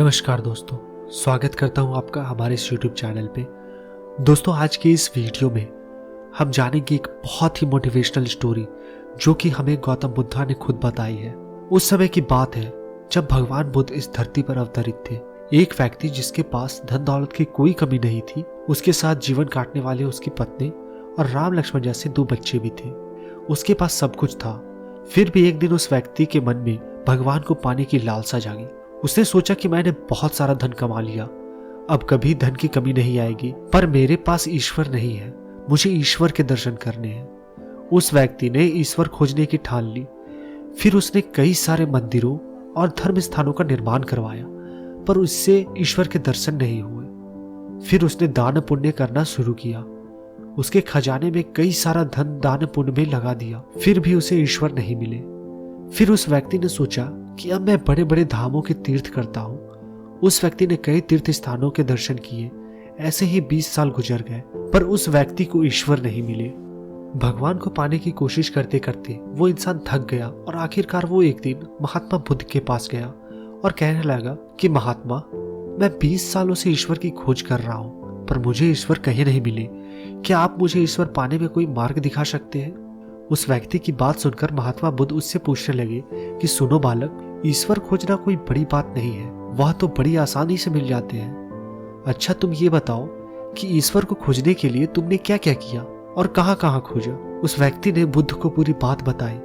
नमस्कार दोस्तों, स्वागत करता हूं आपका हमारे इस YouTube चैनल पे। दोस्तों, आज के इस वीडियो में हम जानेंगे एक बहुत ही मोटिवेशनल स्टोरी जो कि हमें गौतम बुद्धा ने खुद बताई है। उस समय की बात है जब भगवान बुद्ध इस धरती पर अवतरित थे। एक व्यक्ति जिसके पास धन दौलत की कोई कमी नहीं थी, उसके साथ जीवन काटने वाले उसकी पत्नी और राम लक्ष्मण जैसे 2 बच्चे भी थे। उसके पास सब कुछ था। फिर भी एक दिन उस व्यक्ति के मन में भगवान को पाने की लालसा जागी। उसने सोचा कि मैंने बहुत सारा धन कमा लिया, अब कभी धन की कमी नहीं आएगी, पर मेरे पास ईश्वर नहीं है, मुझे ईश्वर के दर्शन करने हैं। उस व्यक्ति ने ईश्वर खोजने की ठान ली। फिर उसने कई सारे मंदिरों और धर्म स्थानों का निर्माण करवाया, पर उससे ईश्वर के दर्शन नहीं हुए। फिर उसने दान पुण्य करना शुरू किया। उसके खजाने में कई सारा धन दान पुण्य में लगा दिया, फिर भी उसे ईश्वर नहीं मिले। फिर उस व्यक्ति ने सोचा कि अब मैं बड़े बड़े धामों के तीर्थ करता हूँ। उस व्यक्ति ने कई तीर्थ स्थानों के दर्शन किए। ऐसे ही 20 साल गुजर गए, पर उस व्यक्ति को ईश्वर नहीं मिले। भगवान को पाने की कोशिश करते करते वो इंसान थक गया और आखिरकार वो एक दिन महात्मा बुद्ध के पास गया और कहने लगा कि महात्मा, मैं 20 सालों से ईश्वर की खोज कर रहा हूँ, पर मुझे ईश्वर कहीं नहीं मिले। क्या आप मुझे ईश्वर पाने में कोई मार्ग दिखा सकते हैं? उस व्यक्ति की बात सुनकर महात्मा बुद्ध उससे पूछने लगे कि सुनो बालक, ईश्वर खोजना कोई बड़ी बात नहीं है, वह तो बड़ी आसानी से मिल जाते हैं। अच्छा, तुम ये बताओ कि ईश्वर को खोजने के लिए तुमने क्या क्या किया और कहाँ कहाँ खोजा? उस व्यक्ति ने बुद्ध को पूरी बात बताई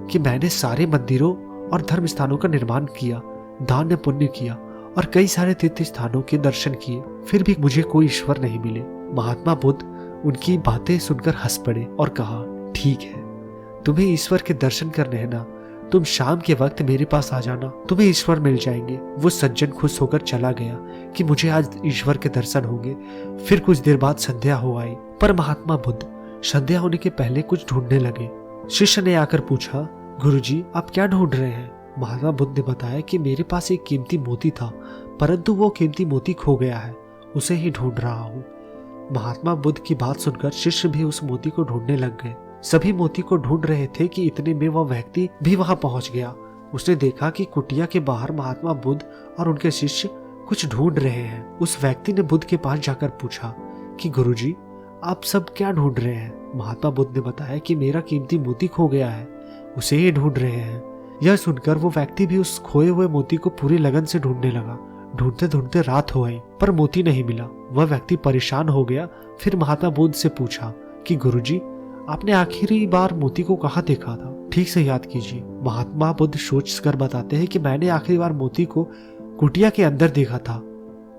कि मैंने सारे मंदिरों और धर्म स्थानों का निर्माण किया, दान पुण्य किया और कई सारे तीर्थ स्थानों के दर्शन किए, फिर भी मुझे कोई ईश्वर नहीं मिले। महात्मा बुद्ध उनकी बातें सुनकर हंस पड़े और कहा, ठीक है, तुम्हें ईश्वर के दर्शन करने हैं ना, तुम शाम के वक्त मेरे पास आ जाना, तुम्हें ईश्वर मिल जाएंगे। वो सज्जन खुश होकर चला गया कि मुझे आज ईश्वर के दर्शन होंगे। फिर कुछ देर बाद संध्या हो आई, पर महात्मा बुद्ध संध्या होने के पहले कुछ ढूंढने लगे। शिष्य ने आकर पूछा, गुरुजी, आप क्या ढूंढ रहे हैं? महात्मा बुद्ध ने बताया कि मेरे पास एक कीमती मोती था, परंतु वो कीमती मोती खो गया है, उसे ही ढूंढ रहा हूँ। महात्मा बुद्ध की बात सुनकर शिष्य भी उस मोती को ढूंढने लग गए। सभी मोती को ढूंढ रहे थे कि इतने में वह व्यक्ति भी वहां पहुंच गया। उसने देखा कि कुटिया के बाहर महात्मा बुद्ध और उनके शिष्य कुछ ढूंढ रहे हैं। उस व्यक्ति ने बुद्ध के पास जाकर पूछा कि गुरुजी, आप सब क्या ढूंढ रहे हैं? महात्मा बुद्ध ने बताया कि मेरा कीमती मोती खो गया है, उसे ही ढूंढ रहे हैं। यह सुनकर वो व्यक्ति भी उस खोए हुए मोती को पूरी लगन से ढूंढने लगा। ढूंढते ढूंढते रात हो आई, पर मोती नहीं मिला। वह व्यक्ति परेशान हो गया। फिर महात्मा बुद्ध से पूछा कि गुरुजी, आपने आखिरी बार मोती को कहाँ देखा था? ठीक से याद कीजिए। महात्मा बुद्ध सोच कर बताते हैं कि मैंने आखिरी बार मोती को कुटिया के अंदर देखा था।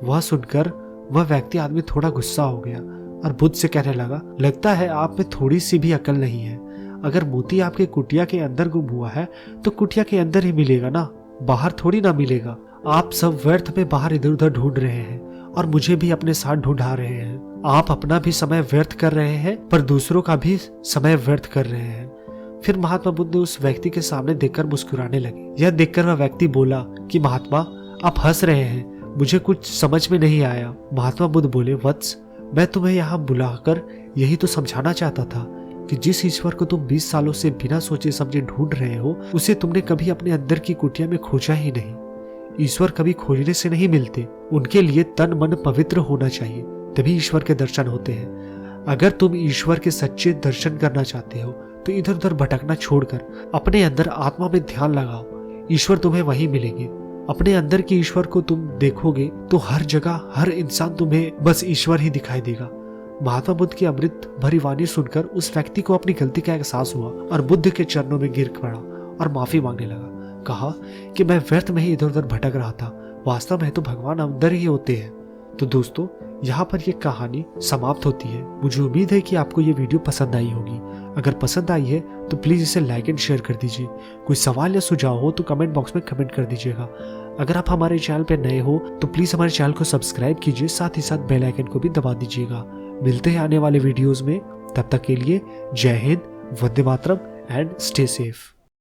वह सुनकर वह व्यक्ति आदमी थोड़ा गुस्सा हो गया और बुद्ध से कहने लगा, लगता है आप में थोड़ी सी भी अकल नहीं है। अगर मोती आपके कुटिया के अंदर गुम हुआ है तो कुटिया के अंदर ही मिलेगा ना, बाहर थोड़ी ना मिलेगा। आप सब व्यर्थ में बाहर इधर उधर ढूंढ रहे हैं और मुझे भी अपने साथ ढूंढा रहे हैं। आप अपना भी समय व्यर्थ कर रहे हैं, पर दूसरों का भी समय व्यर्थ कर रहे हैं। फिर महात्मा बुद्ध उस व्यक्ति के सामने देखकर मुस्कुराने लगे। यह देखकर वह व्यक्ति बोला कि महात्मा, आप हंस रहे हैं, मुझे कुछ समझ में नहीं आया। महात्मा बुद्ध बोले, वत्स, मैं तुम्हें यहाँ बुलाकर यही तो समझाना चाहता था कि जिस ईश्वर को तुम 20 सालों से बिना सोचे समझे ढूंढ रहे हो, उसे तुमने कभी अपने अंदर की कुटिया में खोजा ही नहीं। ईश्वर कभी खोजने से नहीं मिलते, उनके लिए तन मन पवित्र होना चाहिए, तभी ईश्वर के दर्शन होते हैं। अगर तुम ईश्वर के सच्चे दर्शन करना चाहते हो तो इधर उधर भटकना छोड़कर अपने अंदर आत्मा में ध्यान लगाओ, ईश्वर तुम्हें वहीं मिलेंगे। अपने अंदर के ईश्वर को तुम देखोगे तो हर जगह हर इंसान तुम्हें बस ईश्वर ही दिखाई देगा। महात्मा बुद्ध की अमृत भरी वाणी सुनकर उस व्यक्ति को अपनी गलती का एहसास हुआ और बुद्ध के चरणों में गिर पड़ा और माफी मांगने लगा। कहा कि मैं व्यर्थ में ही इधर उधर भटक रहा था, वास्तव में तो भगवान अंदर ही होते हैं। तो दोस्तों, यहाँ पर ये कहानी समाप्त होती है। मुझे उम्मीद है कि आपको ये वीडियो पसंद आई होगी। अगर पसंद आई है तो प्लीज़ इसे लाइक एंड शेयर कर दीजिए। कोई सवाल या सुझाव हो तो कमेंट बॉक्स में कमेंट कर दीजिएगा। अगर आप हमारे चैनल पर नए हो तो प्लीज़ हमारे चैनल को सब्सक्राइब कीजिए, साथ ही साथ बेल आइकन को भी दबा दीजिएगा। मिलते हैं आने वाले वीडियोज़ में, तब तक के लिए जय Hind, Vande Mataram and stay safe.